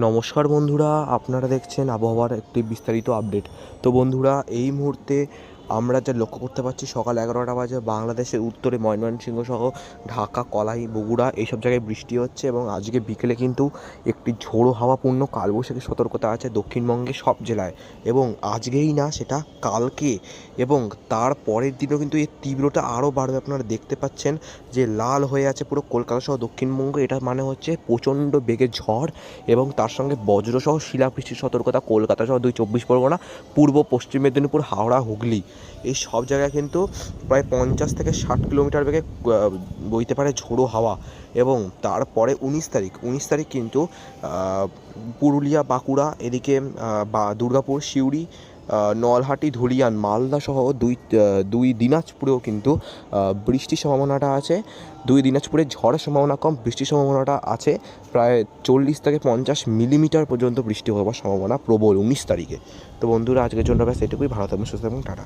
নমস্কার বন্ধুরা, আপনারা দেখছেন আবহাওয়ার একটি বিস্তারিত আপডেট। তো বন্ধুরা, এই মুহূর্তে আমরা যা লক্ষ্য করতে পারছি, সকাল 11টা বাজে বাংলাদেশের উত্তরে ময়মনসিংহ সহ ঢাকা, কলাই, বগুড়া এইসব জায়গায় বৃষ্টি হচ্ছে এবং আজকে বিকেলে কিন্তু একটি ঝোড়ো হাওয়াপূর্ণ কালবৈশাখী সতর্কতা আছে দক্ষিণবঙ্গের সব জেলায়। এবং আজকেই না, সেটা কালকে এবং তার পরের দিনও কিন্তু এর তীব্রতা আরও বাড়বে। আপনারা দেখতে পাচ্ছেন যে লাল হয়ে আছে পুরো কলকাতা সহ দক্ষিণবঙ্গ। এটা মানে হচ্ছে প্রচণ্ড বেগে ঝড় এবং তার সঙ্গে বজ্রসহ শিলাবৃষ্টির সতর্কতা কলকাতা সহ 24 পরগনা, পূর্ব পশ্চিম মেদিনীপুর, হাওড়া, হুগলি এই সব জায়গায় কিন্তু প্রায় 50 থেকে 60 কিলোমিটার বেগে বইতে পারে ঝোড়ো হাওয়া। এবং তারপরে 19 তারিখ কিন্তু পুরুলিয়া, বাঁকুড়া, এদিকে দুর্গাপুর, সিউড়ি, নলহাটি, ধুলিয়ান, মালদা সহ দুই দিনাজপুরেও কিন্তু বৃষ্টির সম্ভাবনাটা আছে। দুই দিনাজপুরে ঝড়ের সম্ভাবনা কম, বৃষ্টির সম্ভাবনাটা আছে প্রায় 40 থেকে 50 মিলিমিটার পর্যন্ত বৃষ্টি হওয়ার সম্ভাবনা প্রবল 19 তারিখে। তো বন্ধুরা, আজকের জন্য ব্যাস এটুকুই। ভালো থাকবেন, সুস্থ থাকবেন, টাটা।